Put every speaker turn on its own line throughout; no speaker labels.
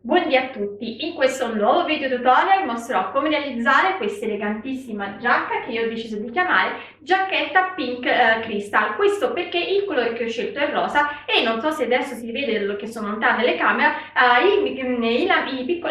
Buondì a tutti, in questo nuovo video tutorial mostrerò come realizzare questa elegantissima giacca che io ho deciso di chiamare giacchetta Pink Crystal. Questo perché il colore che ho scelto è rosa e non so se adesso si vede che sono lontana nelle camere,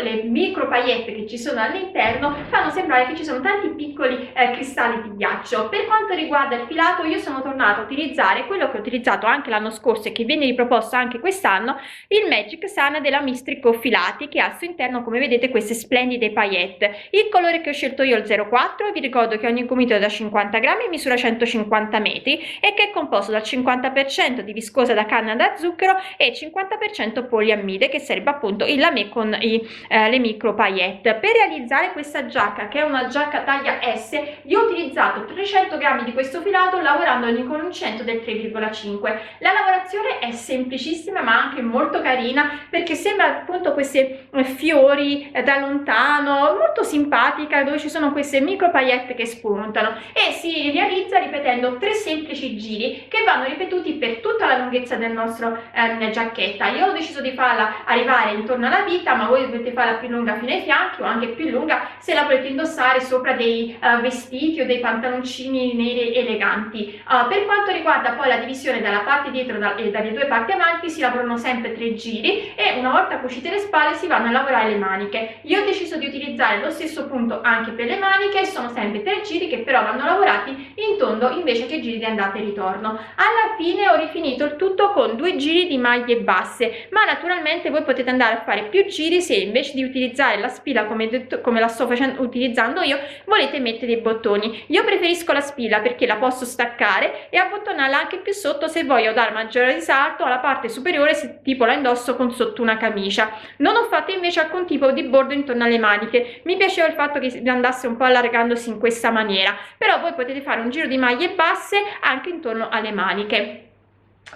le micro paillette che ci sono all'interno fanno sembrare che ci sono tanti piccoli cristalli di ghiaccio. Per quanto riguarda il filato, io sono tornata a utilizzare quello che ho utilizzato anche l'anno scorso e che viene riproposto anche quest'anno, il Magic Sun della Mistrico Filati, che ha al suo interno, come vedete, queste splendide paillette. Il colore che ho scelto io è il 04, vi ricordo che ogni gomito è da 50 grammi e misura 150 metri e che è composto dal 50% di viscosa da canna da zucchero e 50% poliammide, che sarebbe appunto il lamé con le micro paillette. Per realizzare questa giacca, che è una giacca taglia S, io ho utilizzato 300 grammi di questo filato lavorando con un 100 del 3,5. La lavorazione è semplicissima ma anche molto carina, perché sembra appunto questi fiori da lontano, molto simpatica, dove ci sono queste micro paillette che spuntano, e si realizza ripetendo 3 semplici giri che vanno ripetuti per tutta la lunghezza del nostro giacchetta. Io ho deciso di farla arrivare intorno alla vita, ma voi potete farla più lunga fino ai fianchi o anche più lunga se la volete indossare sopra dei vestiti o dei pantaloncini neri eleganti. Per quanto riguarda poi la divisione dalla parte dietro e dalle due parti avanti, si lavorano sempre 3 giri e una volta cucite le spalle si vanno a lavorare le maniche. Io ho deciso di utilizzare lo stesso punto anche per le maniche, sono sempre 3 giri che però vanno lavorati in tondo invece che giri di andata e ritorno. Alla fine ho rifinito il tutto con 2 giri di maglie basse, ma naturalmente voi potete andare a fare più giri se invece di utilizzare la spilla come la sto utilizzando io, volete mettere i bottoni. Io preferisco la spilla perché la posso staccare e abbottonarla anche più sotto se voglio dare maggiore risalto alla parte superiore, se tipo la indosso con sotto una camicia. Non ho fatto invece alcun tipo di bordo intorno alle maniche, mi piaceva il fatto che andasse un po' allargandosi in questa maniera, però voi potete fare un giro di maglie basse anche intorno alle maniche.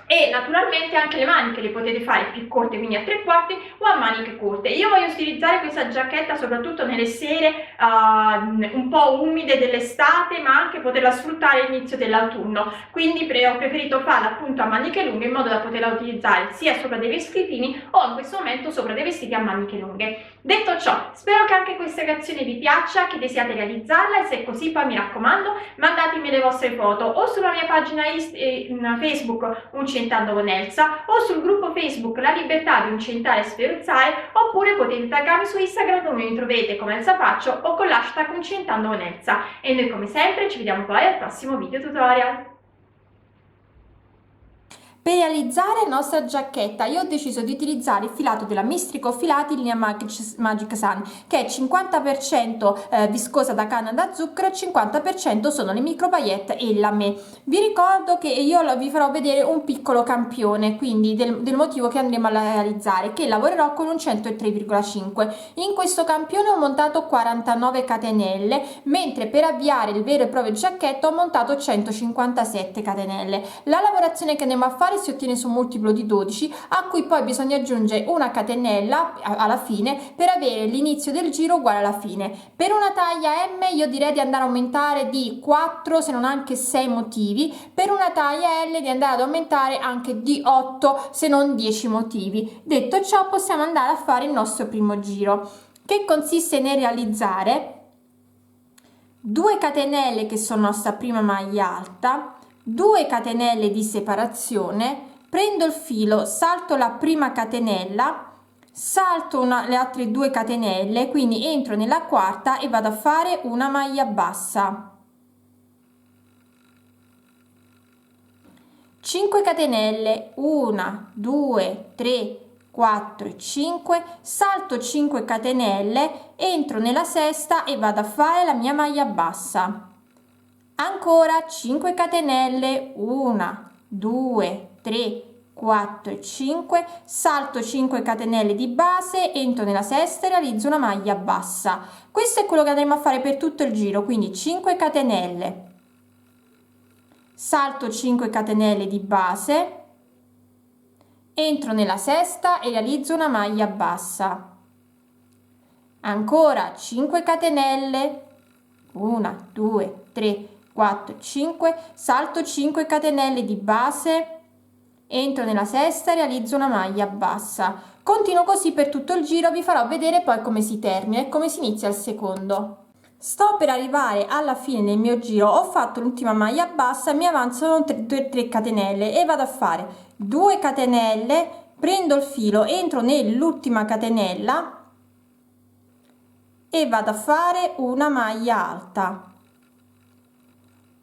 E naturalmente anche le maniche le potete fare più corte, quindi a 3/4 o a maniche corte. Io voglio utilizzare questa giacchetta soprattutto nelle sere un po' umide dell'estate, ma anche poterla sfruttare all'inizio dell'autunno, quindi ho preferito farla appunto a maniche lunghe in modo da poterla utilizzare sia sopra dei vestitini o in questo momento sopra dei vestiti a maniche lunghe. Detto ciò, spero che anche questa creazione vi piaccia, che desiate realizzarla, e se è così poi mi raccomando mandatemi le vostre foto o sulla mia pagina Facebook Uncentando con Elsa o sul gruppo Facebook La Libertà di Uncentare e Sferzare, oppure potete taggarmi su Instagram dove mi troverete come Elsa Faccio o con l'hashtag Uncentando con Elsa. E noi come sempre ci vediamo poi al prossimo video tutorial.
Per realizzare la nostra giacchetta io ho deciso di utilizzare il filato della Mistrico Filati linea Magic Sun, che è 50% viscosa da canna da zucchero e 50% sono le micro paillette e il lamé. Vi ricordo che io vi farò vedere un piccolo campione, quindi del motivo che andremo a realizzare, che lavorerò con un 103,5. In questo campione ho montato 49 catenelle, mentre per avviare il vero e proprio giacchetto ho montato 157 catenelle. La lavorazione che andiamo a fare si ottiene su un multiplo di 12, a cui poi bisogna aggiungere una catenella alla fine per avere l'inizio del giro uguale alla fine. Per una taglia M io direi di andare a aumentare di 4 se non anche 6 motivi, per una taglia L di andare ad aumentare anche di 8 se non 10 motivi. Detto ciò, possiamo andare a fare il nostro primo giro, che consiste nel realizzare 2 catenelle che sono nostra prima maglia alta, 2 catenelle di separazione, prendo il filo, salto la prima catenella, salto le altre 2 catenelle, quindi entro nella quarta e vado a fare una maglia bassa, 5 catenelle, 1 2 3 4 e 5, salto 5 catenelle, entro nella sesta e vado a fare la mia maglia bassa, ancora 5 catenelle, 1 2 3 4 e 5, salto 5 catenelle di base, entro nella sesta e realizzo una maglia bassa. Questo è quello che andremo a fare per tutto il giro, quindi 5 catenelle, salto 5 catenelle di base, entro nella sesta e realizzo una maglia bassa, ancora 5 catenelle, 1 2 3 4 5, salto 5 catenelle di base, entro nella sesta e realizzo una maglia bassa. Continuo così per tutto il giro, vi farò vedere poi come si termina e come si inizia il secondo. Sto per arrivare alla fine del mio giro, ho fatto l'ultima maglia bassa, mi avanzano 3 catenelle e vado a fare 2 catenelle, prendo il filo, entro nell'ultima catenella e vado a fare una maglia alta.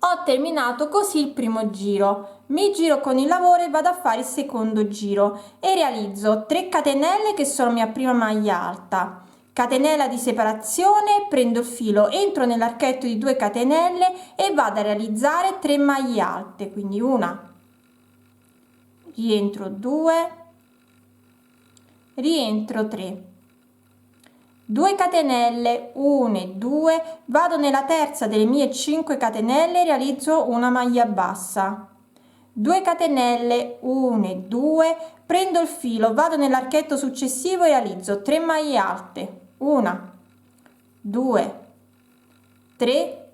Ho terminato così il primo giro, mi giro con il lavoro e vado a fare il secondo giro e realizzo 3 catenelle che sono mia prima maglia alta, catenella di separazione, prendo il filo, entro nell'archetto di 2 catenelle e vado a realizzare 3 maglie alte, quindi una, rientro 2, rientro 3, 2 catenelle, 1 e 2, vado nella terza delle mie 5 catenelle e realizzo una maglia bassa, 2 catenelle, 1 e 2, prendo il filo, vado nell'archetto successivo e realizzo 3 maglie alte, 1, 2, 3,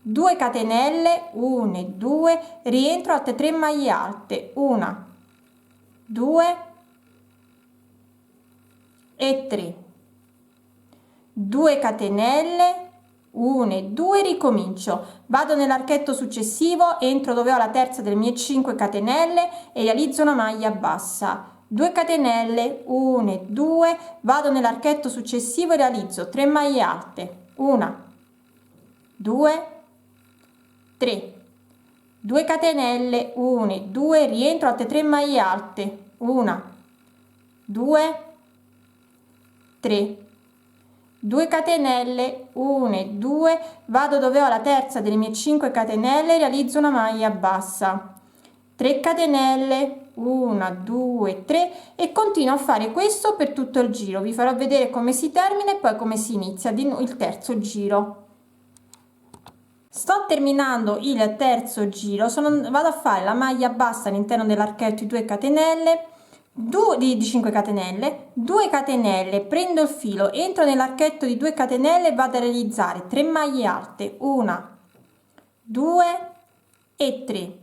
2 catenelle, 1 e 2, rientro altre 3 maglie alte, 1, 2 e 3, 2 catenelle, 1 e 2, ricomincio, vado nell'archetto successivo, entro dove ho la terza delle mie 5 catenelle e realizzo una maglia bassa, 2 catenelle, 1 e 2, vado nell'archetto successivo e realizzo 3 maglie alte, 1, 2, 3, 2 catenelle, 1 e 2, rientro altre 3 maglie alte, 1, 2, 3, 2 catenelle, 1 e 2, vado dove ho la terza delle mie 5 catenelle, realizzo una maglia bassa, 3 catenelle, 1, 2, 3 e continuo a fare questo per tutto il giro. Vi farò vedere come si termina e poi come si inizia il terzo giro. Sto terminando il terzo giro, vado a fare la maglia bassa all'interno dell'archetto di 2 catenelle, di 5 catenelle, 2 catenelle, prendo il filo, entro nell'archetto di 2 catenelle e vado a realizzare 3 maglie alte, 1, 2 e 3,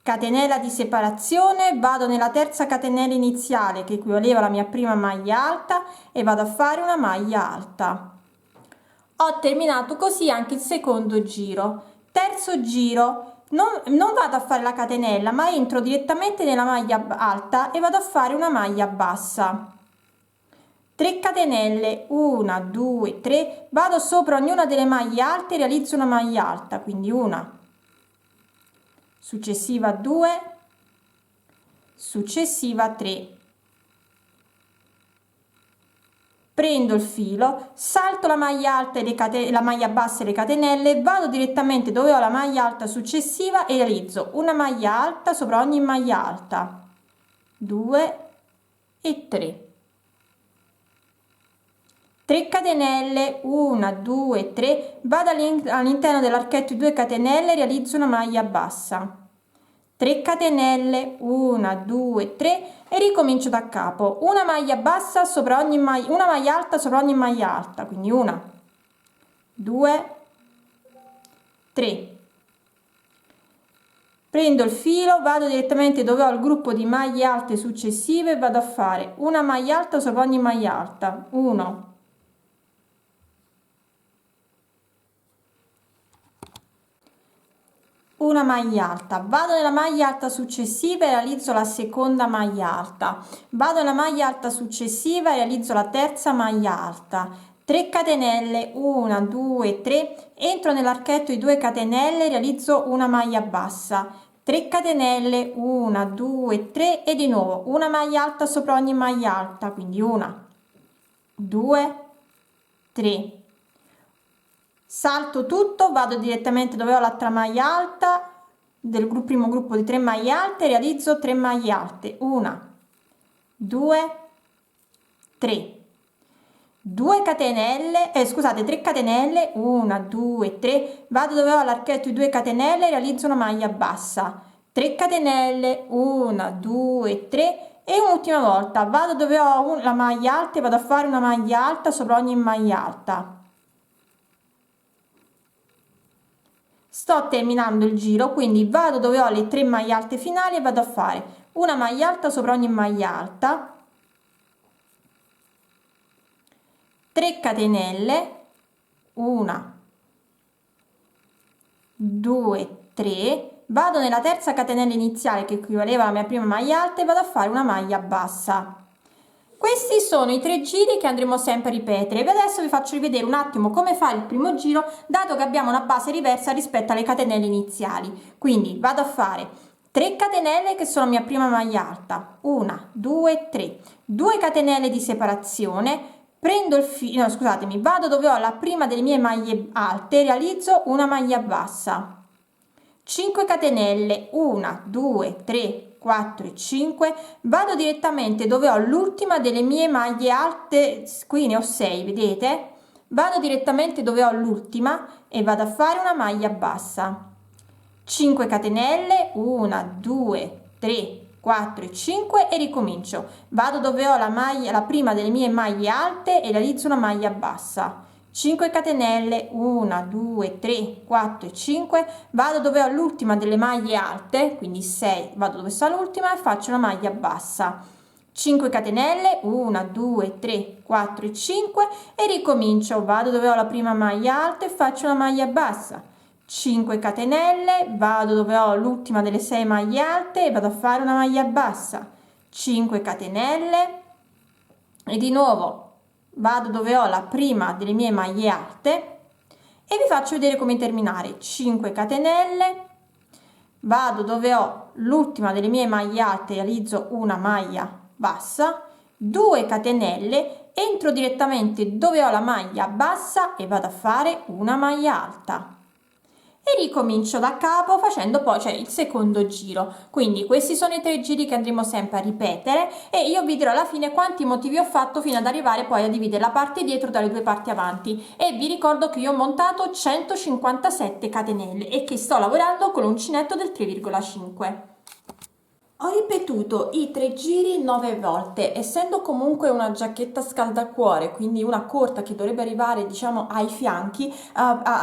catenella di separazione, vado nella terza catenella iniziale che equivaleva alla mia prima maglia alta e vado a fare una maglia alta. Ho terminato così anche il secondo giro. Terzo giro, non vado a fare la catenella ma entro direttamente nella maglia alta e vado a fare una maglia bassa, 3 catenelle, 1, 2, 3, vado sopra ognuna delle maglie alte e realizzo una maglia alta, quindi una, successiva 2, successiva 3, prendo il filo, salto la maglia alta e la maglia bassa e le catenelle, vado direttamente dove ho la maglia alta successiva e realizzo una maglia alta sopra ogni maglia alta, 2 e 3, 3 catenelle, 1, 2, 3, vado all'interno dell'archetto di 2 catenelle e realizzo una maglia bassa, 3 catenelle, 1, 2, 3 e ricomincio da capo, una maglia bassa sopra ogni una maglia alta sopra ogni maglia alta, quindi una, 2, 3, prendo il filo, vado direttamente dove ho il gruppo di maglie alte successive e vado a fare una maglia alta sopra ogni maglia alta, 1, una maglia alta, vado nella maglia alta successiva e realizzo la seconda maglia alta, vado nella maglia alta successiva e realizzo la terza maglia alta, 3 catenelle, 1, 2, 3, entro nell'archetto di 2 catenelle e realizzo una maglia bassa, 3 catenelle, 1, 2, 3 e di nuovo una maglia alta sopra ogni maglia alta, quindi una, 2, 3, salto tutto, vado direttamente dove ho l'altra maglia alta del primo gruppo di 3 maglie alte, realizzo 3 maglie alte, 1, 2, 3, 2 catenelle, scusate, 3 catenelle, 1, 2, 3, vado dove ho l'archetto di 2 catenelle, realizzo una maglia bassa, 3 catenelle, 1, 2, 3 e un'ultima volta vado dove ho la maglia alta e vado a fare una maglia alta sopra ogni maglia alta. Sto terminando il giro, quindi vado dove ho le 3 maglie alte finali e vado a fare una maglia alta sopra ogni maglia alta, 3 catenelle, 1, 2, 3, vado nella terza catenella iniziale che equivaleva alla mia prima maglia alta e vado a fare una maglia bassa. Questi sono i 3 giri che andremo sempre a ripetere. E adesso vi faccio rivedere un attimo come fare il primo giro, dato che abbiamo una base diversa rispetto alle catenelle iniziali. Quindi vado a fare 3 catenelle che sono la mia prima maglia alta, 1, 2, 3, 2 catenelle di separazione, prendo il filo, no, scusatemi, vado dove ho la prima delle mie maglie alte, realizzo una maglia bassa, 5 catenelle, 1, 2, 3, 4 e 5, vado direttamente dove ho l'ultima delle mie maglie alte, qui ne ho 6, vedete? Vado direttamente dove ho l'ultima e vado a fare una maglia bassa, 5 catenelle, 1, 2, 3, 4 e 5 e ricomincio. Vado dove ho la maglia, la prima delle mie maglie alte e realizzo una maglia bassa, 5 catenelle, 1, 2, 3, 4 e 5, vado dove ho l'ultima delle maglie alte, quindi 6, vado dove sta l'ultima e faccio una maglia bassa, 5 catenelle, 1, 2, 3, 4 e 5 e ricomincio. Vado dove ho la prima maglia alta e faccio una maglia bassa, 5 catenelle, vado dove ho l'ultima delle 6 maglie alte e vado a fare una maglia bassa, 5 catenelle e di nuovo vado dove ho la prima delle mie maglie alte e vi faccio vedere come terminare, 5 catenelle, vado dove ho l'ultima delle mie maglie alte, realizzo una maglia bassa, 2 catenelle, entro direttamente dove ho la maglia bassa e vado a fare una maglia alta e ricomincio da capo facendo poi il secondo giro. Quindi questi sono i 3 giri che andremo sempre a ripetere e io vi dirò alla fine quanti motivi ho fatto fino ad arrivare poi a dividere la parte dietro dalle 2 parti avanti. E vi ricordo che io ho montato 157 catenelle e che sto lavorando con l'uncinetto del 3,5. Ho ripetuto i 3 giri 9 volte, essendo comunque una giacchetta scaldacuore, quindi una corta che dovrebbe arrivare diciamo ai fianchi,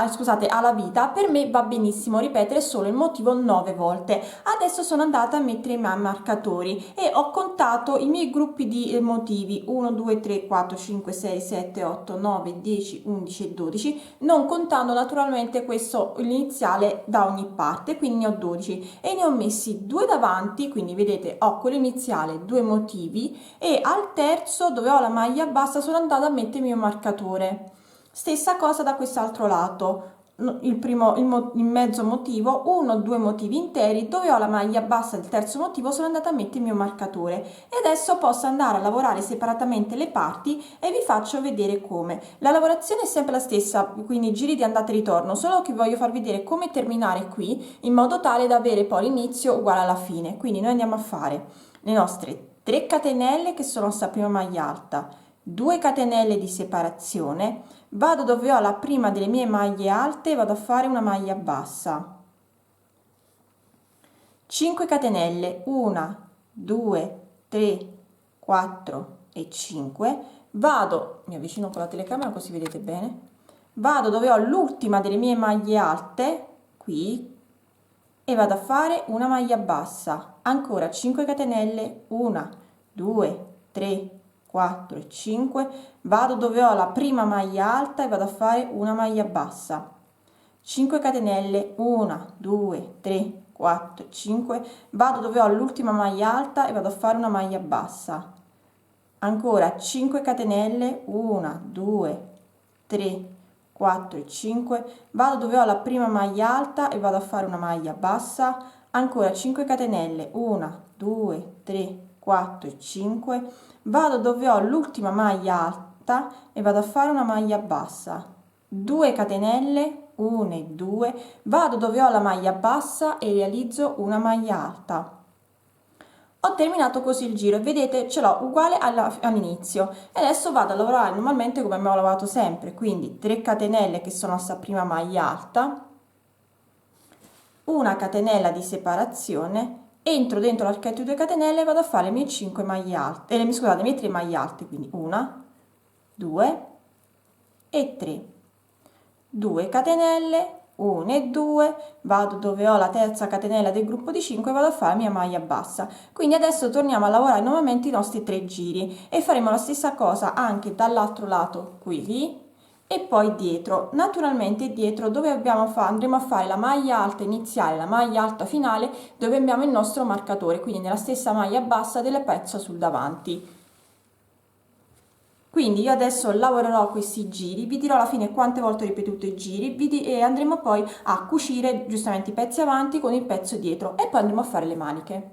scusate, alla vita, per me va benissimo ripetere solo il motivo 9 volte. Adesso sono andata a mettere i miei marcatori e ho contato i miei gruppi di motivi 1, 2, 3, 4, 5, 6, 7, 8, 9, 10, 11 e 12, non contando naturalmente questo iniziale da ogni parte, quindi ne ho 12 e ne ho messi 2 davanti, quindi vedete ho quello iniziale, 2 motivi e al terzo dove ho la maglia bassa sono andata a mettere il mio marcatore. Stessa cosa da quest'altro lato, il mezzo motivo, 1, 2 motivi interi dove ho la maglia bassa del terzo motivo sono andata a mettere il mio marcatore e adesso posso andare a lavorare separatamente le parti e vi faccio vedere come. La lavorazione è sempre la stessa, quindi giri di andata e ritorno, solo che voglio farvi vedere come terminare qui in modo tale da avere poi l'inizio uguale alla fine. Quindi noi andiamo a fare le nostre 3 catenelle che sono sta prima maglia alta, 2 catenelle di separazione, vado dove ho la prima delle mie maglie alte e vado a fare una maglia bassa, 5 catenelle, 1, 2, 3, 4 e 5, vado, mi avvicino con la telecamera così vedete bene, vado dove ho l'ultima delle mie maglie alte, qui, e vado a fare una maglia bassa, ancora 5 catenelle, 1, 2, 3, 4 e 5, vado dove ho la prima maglia alta e vado a fare una maglia bassa, 5 catenelle, 1, 2, 3, 4, 5, vado dove ho l'ultima maglia alta e vado a fare una maglia bassa, ancora 5 catenelle, 1, 2, 3, 4 e 5, vado dove ho la prima maglia alta e vado a fare una maglia bassa, ancora 5 catenelle, 1, 2, 3, 4 e 5, vado dove ho l'ultima maglia alta e vado a fare una maglia bassa, 2 catenelle, 1 e 2, vado dove ho la maglia bassa e realizzo una maglia alta. Ho terminato così il giro e vedete ce l'ho uguale all'inizio e adesso vado a lavorare normalmente come abbiamo lavorato sempre, quindi 3 catenelle che sono sta prima maglia alta, una catenella di separazione, entro dentro l'archetto di 2 catenelle e vado a fare le mie 5 maglie alte, scusate, le mie 3 maglie alte, quindi 1, 2 e 3, 2 catenelle, 1 e 2, vado dove ho la terza catenella del gruppo di 5 e vado a fare la mia maglia bassa. Quindi adesso torniamo a lavorare nuovamente i nostri 3 giri e faremo la stessa cosa anche dall'altro lato qui e poi dietro. Naturalmente dietro dove andremo a fare la maglia alta iniziale, la maglia alta finale, dove abbiamo il nostro marcatore, quindi nella stessa maglia bassa del pezzo sul davanti. Quindi io adesso lavorerò questi giri, vi dirò alla fine quante volte ho ripetuto i giri e andremo poi a cucire giustamente i pezzi avanti con il pezzo dietro e poi andremo a fare le maniche.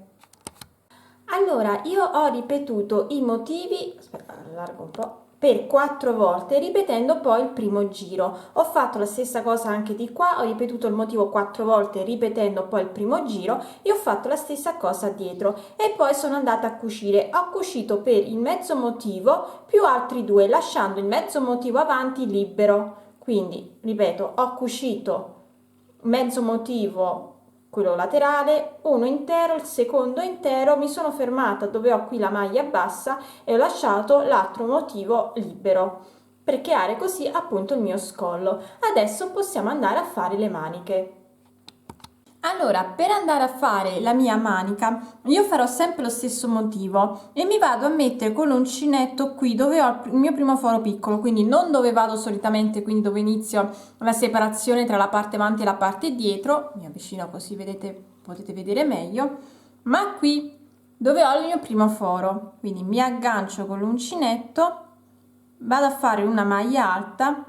Allora, io ho ripetuto i motivi, aspetta, allargo un po', per 4 volte, ripetendo poi il primo giro. Ho fatto la stessa cosa anche di qua, ho ripetuto il motivo 4 volte, ripetendo poi il primo giro, e ho fatto la stessa cosa dietro. E poi sono andata a cucire. Ho cucito per il mezzo motivo più altri 2, lasciando il mezzo motivo avanti libero. Quindi, ripeto, ho cucito mezzo motivo, quello laterale, uno intero, il secondo intero, mi sono fermata dove ho qui la maglia bassa e ho lasciato l'altro motivo libero per creare così appunto il mio scollo. Adesso possiamo andare a fare le maniche. Allora, per andare a fare la mia manica io farò sempre lo stesso motivo e mi vado a mettere con l'uncinetto qui dove ho il mio primo foro piccolo, quindi non dove vado solitamente, quindi dove inizio la separazione tra la parte avanti e la parte dietro, mi avvicino così potete vedere meglio, ma qui dove ho il mio primo foro. Quindi mi aggancio con l'uncinetto, vado a fare una maglia alta,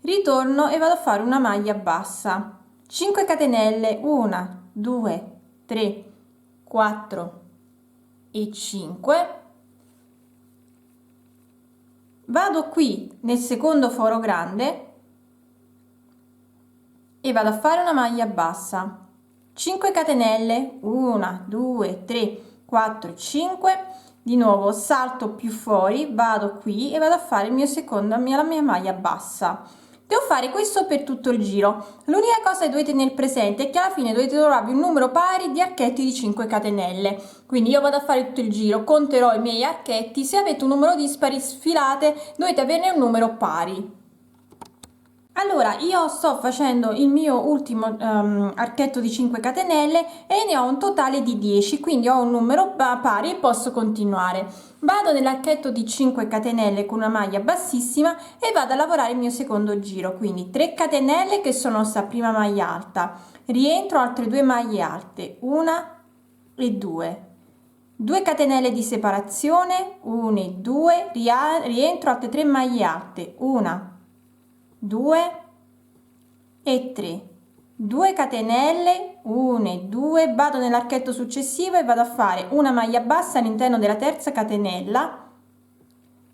ritorno e vado a fare una maglia bassa. 5 catenelle, 1, 2, 3, 4 e 5. Vado qui nel secondo foro grande e vado a fare una maglia bassa. 5 catenelle, 1, 2, 3, 4, 5. Di nuovo salto più fuori, vado qui e vado a fare la mia maglia bassa. Devo fare questo per tutto il giro. L'unica cosa che dovete tenere presente è che alla fine dovete trovarvi un numero pari di archetti di 5 catenelle. Quindi io vado a fare tutto il giro, conterò i miei archetti. Se avete un numero dispari, sfilate, dovete averne un numero pari. Allora, io sto facendo il mio ultimo archetto di 5 catenelle e ne ho un totale di 10, quindi ho un numero pari e posso continuare. Vado nell'archetto di 5 catenelle con una maglia bassissima e vado a lavorare il mio secondo giro, quindi 3 catenelle che sono sta prima maglia alta, rientro altre 2 maglie alte, 1 e 2. 2 catenelle di separazione, 1 e 2, rientro altre 3 maglie alte, 1, 2 e 3, 2 catenelle, 1 e 2, vado nell'archetto successivo e vado a fare una maglia bassa all'interno della terza catenella,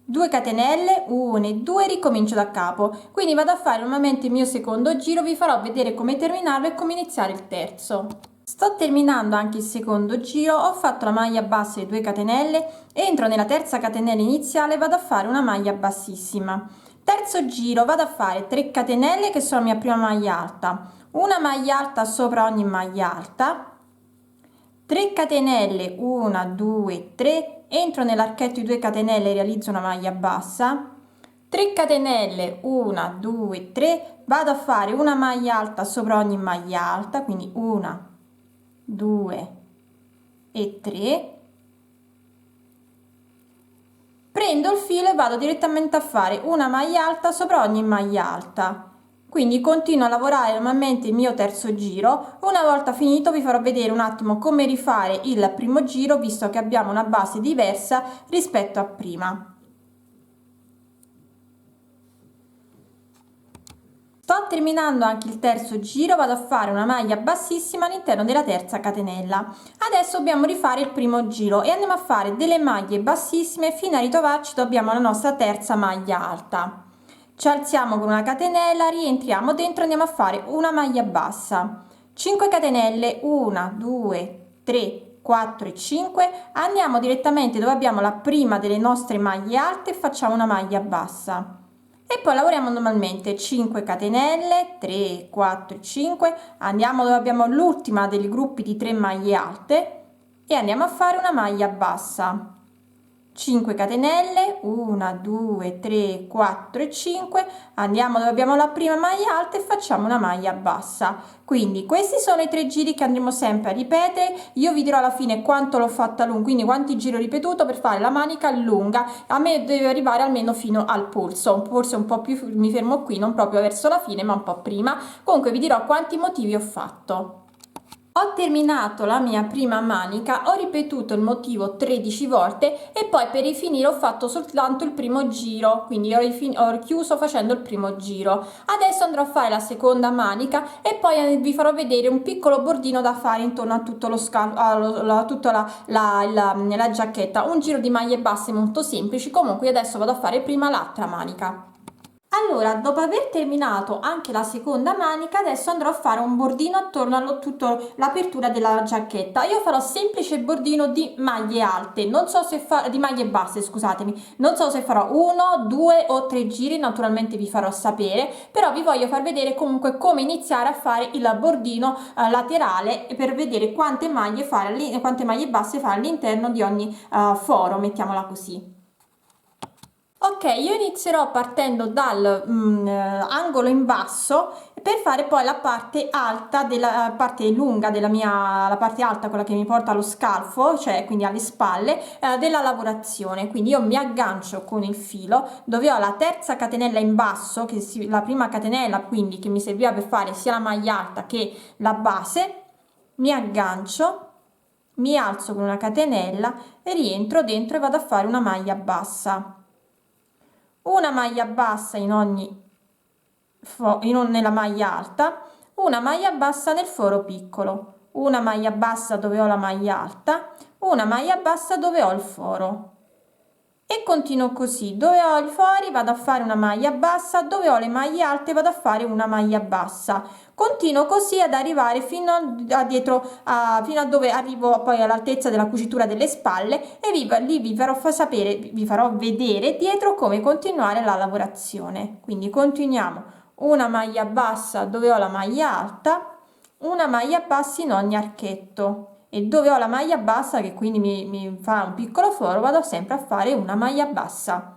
2 catenelle, 1 e 2, ricomincio da capo. Quindi vado a fare nuovamente il mio secondo giro, vi farò vedere come terminarlo e come iniziare il terzo. Sto terminando anche il secondo giro, ho fatto la maglia bassa e 2 catenelle, entro nella terza catenella iniziale e vado a fare una maglia bassissima. Terzo giro, vado a fare 3 catenelle che sono la mia prima maglia alta, una maglia alta sopra ogni maglia alta, 3 catenelle, 1, 2, 3, entro nell'archetto di 2 catenelle e realizzo una maglia bassa, 3 catenelle, 1, 2, 3, vado a fare una maglia alta sopra ogni maglia alta, quindi 1, 2 e 3. Prendo il filo e vado direttamente a fare una maglia alta sopra ogni maglia alta, quindi continuo a lavorare normalmente il mio terzo giro. Una volta finito vi farò vedere un attimo come rifare il primo giro, visto che abbiamo una base diversa rispetto a prima. Sto terminando anche il terzo giro, vado a fare una maglia bassissima all'interno della terza catenella. Adesso dobbiamo rifare il primo giro e andiamo a fare delle maglie bassissime fino a ritrovarci dove abbiamo la nostra terza maglia alta. Ci alziamo con una catenella, rientriamo dentro, andiamo a fare una maglia bassa, 5 catenelle, 1, 2, 3, 4 e 5, andiamo direttamente dove abbiamo la prima delle nostre maglie alte e facciamo una maglia bassa. E poi lavoriamo normalmente 5 catenelle, 3, 4 e 5, andiamo dove abbiamo l'ultima dei gruppi di 3 maglie alte e andiamo a fare una maglia bassa, 5 catenelle, 1 2 3 4 e 5, andiamo dove abbiamo la prima maglia alta e facciamo una maglia bassa. Quindi questi sono i 3 giri che andremo sempre a ripetere. Io vi dirò alla fine quanto l'ho fatta lunga, quindi quanti giri ho ripetuto per fare la manica lunga. A me deve arrivare almeno fino al polso, forse un po' più, mi fermo qui, non proprio verso la fine ma un po' prima. Comunque vi dirò quanti motivi ho fatto. Ho terminato la mia prima manica, ho ripetuto il motivo 13 volte e poi per rifinire ho fatto soltanto il primo giro, quindi ho chiuso facendo il primo giro. Adesso andrò a fare la seconda manica e poi vi farò vedere un piccolo bordino da fare intorno a tutto lo scalfo, tutta la giacchetta. Un giro di maglie basse molto semplici. Comunque adesso vado a fare prima l'altra manica. Allora, dopo aver terminato anche la seconda manica, adesso andrò a fare un bordino attorno a tutta l'apertura della giacchetta. Io farò semplice bordino di maglie alte, non so se di maglie basse, scusatemi, non so se farò 1, 2 o 3 giri, naturalmente vi farò sapere, però vi voglio far vedere comunque come iniziare a fare il bordino laterale per vedere quante maglie basse fare all'interno di ogni foro, mettiamola così. Ok, io inizierò partendo dal angolo in basso per fare poi la parte alta della parte lunga della la parte alta, quella che mi porta allo scalfo, cioè quindi alle spalle della lavorazione. Quindi io mi aggancio con il filo dove ho la terza catenella in basso, la prima catenella quindi che mi serviva per fare sia la maglia alta che la base, mi aggancio, mi alzo con una catenella e rientro dentro e vado a fare una maglia bassa. Una maglia bassa nella maglia alta, una maglia bassa nel foro piccolo, una maglia bassa dove ho la maglia alta, una maglia bassa dove ho il foro e continuo così. Dove ho i fori vado a fare una maglia bassa, dove ho le maglie alte vado a fare una maglia bassa. Continuo così ad arrivare fino a dove arrivo poi all'altezza della cucitura delle spalle e lì vi farò vedere dietro come continuare la lavorazione. Quindi continuiamo una maglia bassa dove ho la maglia alta, una maglia bassa in ogni archetto e dove ho la maglia bassa che quindi mi fa un piccolo foro vado sempre a fare una maglia bassa.